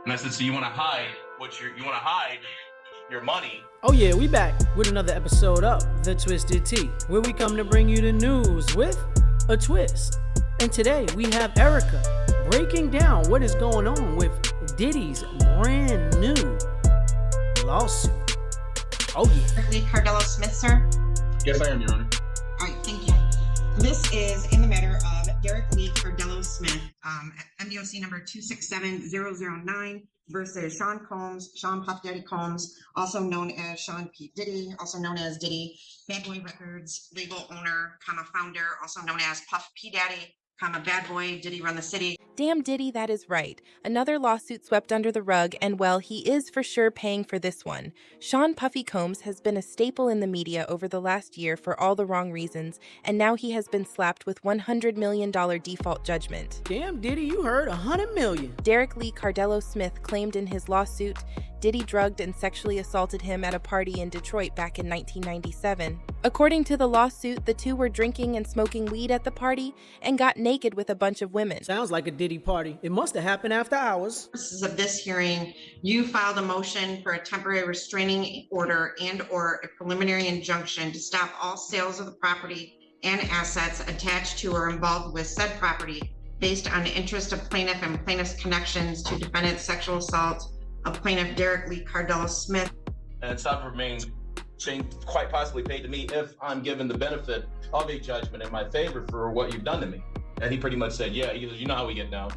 And I said, so you want to hide your money? Oh yeah, we back with another episode of The Twisted Tea, where we come to bring you the news with a twist. And today we have Erica breaking down what is going on with Diddy's brand new lawsuit. Oh yeah. Derek Lee Cardello Smith, sir? Yes, I am, Your Honor. All right, thank you. This is in the matter of Derek Lee Cardello Smith, MDOC number 267009 versus Sean Puff Daddy Combs, also known as Sean P. Diddy, also known as Diddy, Bad Boy Records, legal owner, founder, also known as Puff P. Daddy, Bad Boy, Diddy Run the City. Damn Diddy, that is right. Another lawsuit swept under the rug, and well, he is for sure paying for this one. Sean Puffy Combs has been a staple in the media over the last year for all the wrong reasons, and now he has been slapped with $100 million default judgment. Damn Diddy, you heard $100 million. Derek Lee Cardello Smith claimed in his lawsuit Diddy drugged and sexually assaulted him at a party in Detroit back in 1997. According to the lawsuit, the two were drinking and smoking weed at the party and got naked with a bunch of women. Sounds like a Diddy party. It must have happened after hours. Purposes of this hearing, you filed a motion for a temporary restraining order and or a preliminary injunction to stop all sales of the property and assets attached to or involved with said property based on the interest of plaintiff and plaintiff's connections to defendant's sexual assault of plaintiff Derek Lee Cardello Smith. And stop from being quite possibly paid to me if I'm given the benefit of a judgment in my favor for what you've done to me. And he pretty much said, yeah, he goes, you know how we get down.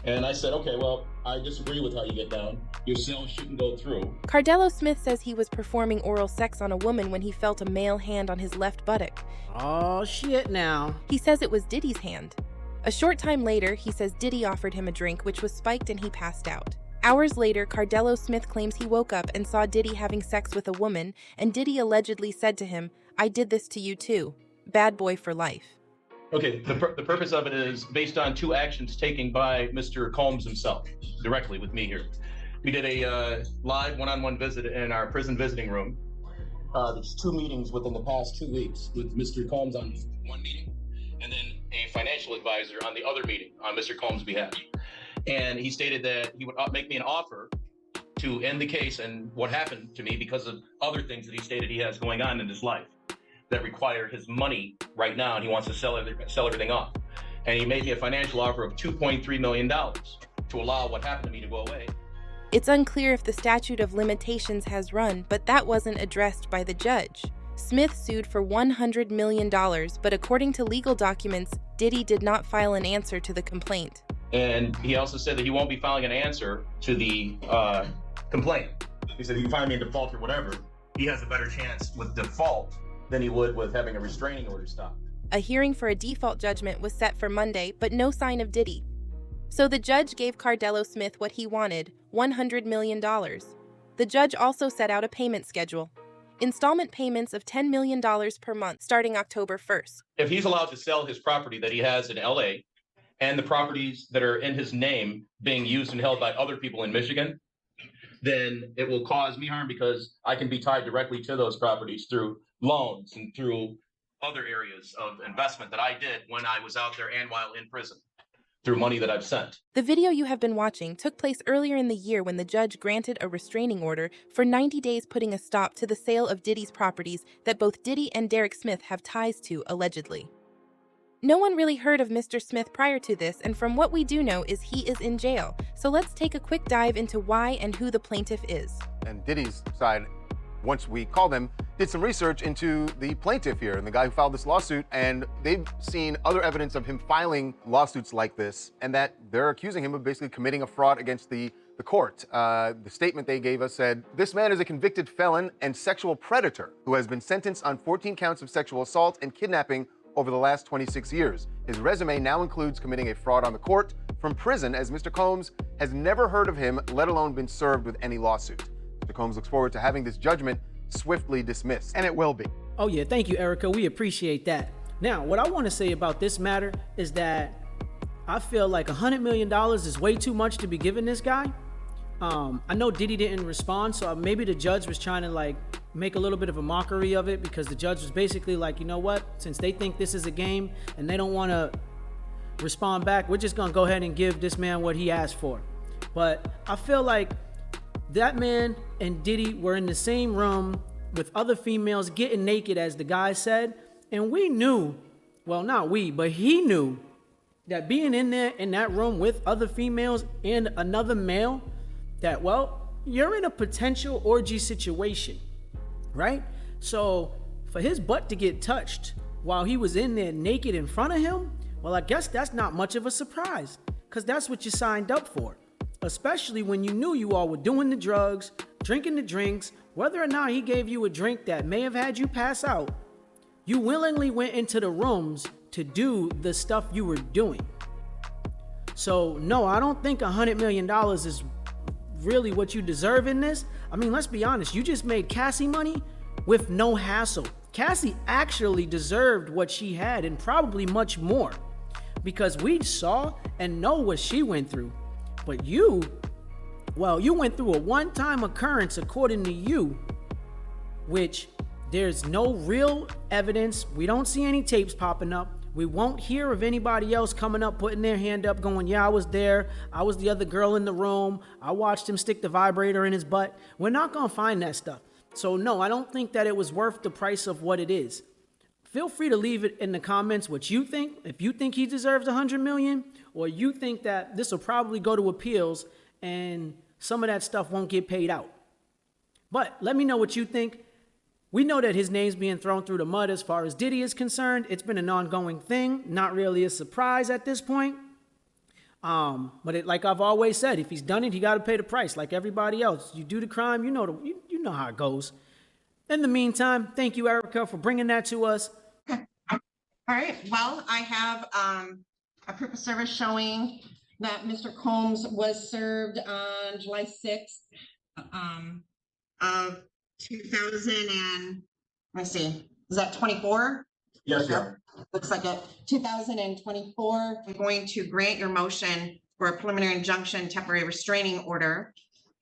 And I said, okay, well, I disagree with how you get down. Your sale shouldn't go through. Cardello Smith says he was performing oral sex on a woman when he felt a male hand on his left buttock. Oh shit now. He says it was Diddy's hand. A short time later, he says Diddy offered him a drink, which was spiked and he passed out. Hours later, Cardello Smith claims he woke up and saw Diddy having sex with a woman, and Diddy allegedly said to him, "I did this to you too. Bad boy for life." Okay, the purpose of it is based on two actions taken by Mr. Combs himself, directly with me here. We did a live one-on-one visit in our prison visiting room. There's two meetings within the past 2 weeks with Mr. Combs on one meeting, and then a financial advisor on the other meeting on Mr. Combs' behalf. And he stated that he would make me an offer to end the case and what happened to me because of other things that he stated he has going on in his life that require his money right now, and he wants to sell everything off. And he made me a financial offer of $2.3 million to allow what happened to me to go away. It's unclear if the statute of limitations has run, but that wasn't addressed by the judge. Smith sued for $100 million, but according to legal documents, Diddy did not file an answer to the complaint. And he also said that he won't be filing an answer to the complaint. He said he can find me in default or whatever. He has a better chance with default than he would with having a restraining order stopped. A hearing for a default judgment was set for Monday, but no sign of Diddy. So the judge gave Cardello Smith what he wanted, $100 million. The judge also set out a payment schedule. Installment payments of $10 million per month starting October 1st. If he's allowed to sell his property that he has in LA, and the properties that are in his name being used and held by other people in Michigan, then it will cause me harm because I can be tied directly to those properties through loans and through other areas of investment that I did when I was out there and while in prison, through money that I've sent. The video you have been watching took place earlier in the year when the judge granted a restraining order for 90 days putting a stop to the sale of Diddy's properties that both Diddy and Derek Smith have ties to, allegedly. No one really heard of Mr. Smith prior to this, and from what we do know is he is in jail. So let's take a quick dive into why and who the plaintiff is. And Diddy's side, once we called them, did some research into the plaintiff here and the guy who filed this lawsuit, and they've seen other evidence of him filing lawsuits like this, and that they're accusing him of basically committing a fraud against the court. The statement they gave us said, "This man is a convicted felon and sexual predator who has been sentenced on 14 counts of sexual assault and kidnapping over the last 26 years. His resume now includes committing a fraud on the court from prison, as Mr. Combs has never heard of him, let alone been served with any lawsuit." Mr. Combs looks forward to having this judgment swiftly dismissed, and it will be. Oh yeah, thank you, Erica. We appreciate that. Now, what I want to say about this matter is that I feel like $100 million is way too much to be giving this guy. I know Diddy didn't respond, so maybe the judge was trying to make a little bit of a mockery of it, because the judge was basically like, you know what, since they think this is a game and they don't want to respond back. We're just gonna go ahead and give this man what he asked for. But I feel like that man and Diddy were in the same room with other females getting naked, as the guy said. And we knew, well, not we, but he knew that being in there in that room with other females and another male, that, well, you're in a potential orgy situation, right? So for his butt to get touched while he was in there naked in front of him, well, I guess that's not much of a surprise, because that's what you signed up for. Especially when you knew you all were doing the drugs, drinking the drinks. Whether or not he gave you a drink that may have had you pass out, you willingly went into the rooms to do the stuff you were doing. So no, I don't think $100 million is really what you deserve in this. I mean, let's be honest, you just made Cassie money with no hassle. Cassie actually deserved what she had, and probably much more, because we saw and know what she went through. But you, well, you went through a one-time occurrence according to you, which there's no real evidence. We don't see any tapes popping up. We won't hear of anybody else coming up, putting their hand up, going, yeah, I was there. I was the other girl in the room. I watched him stick the vibrator in his butt. We're not going to find that stuff. So no, I don't think that it was worth the price of what it is. Feel free to leave it in the comments what you think. If you think he deserves $100 million, or you think that this will probably go to appeals and some of that stuff won't get paid out. But let me know what you think. We know that his name's being thrown through the mud as far as Diddy is concerned. It's been an ongoing thing, not really a surprise at this point. But like I've always said, if he's done it, he got to pay the price like everybody else. You do the crime, you know how it goes. In the meantime, thank you, Erica, for bringing that to us. All right. Well, I have a proof of service showing that Mr. Combs was served on July 6th of 2000 and, let's see, is that 24? Yes, yeah. Looks like it. 2024. I'm going to grant your motion for a preliminary injunction temporary restraining order,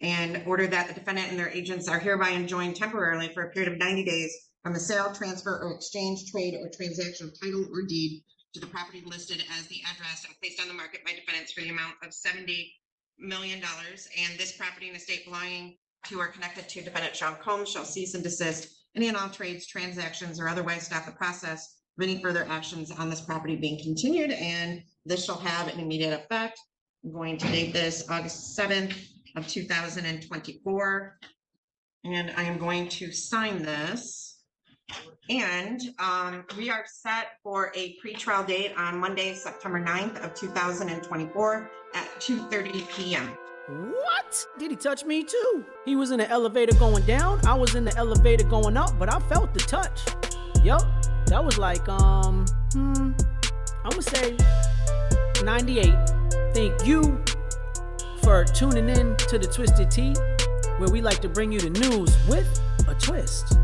and order that the defendant and their agents are hereby enjoined temporarily for a period of 90 days from the sale, transfer, or exchange, trade, or transaction of title or deed to the property listed as the address and placed on the market by defendants for the amount of $70 million. And this property and estate belonging to or connected to defendant Sean Combs shall cease and desist any and all trades, transactions, or otherwise stop the process of any further actions on this property being continued. And this shall have an immediate effect. I'm going to date this August 7th of 2024. And I am going to sign this. And we are set for a pretrial date on Monday, September 9th of 2024 at 2:30 p.m. What? Did he touch me too? He was in the elevator going down. I was in the elevator going up, but I felt the touch. Yup. That was like, I'm gonna say 98. Thank you for tuning in to the Twisted Tea, where we like to bring you the news with a twist.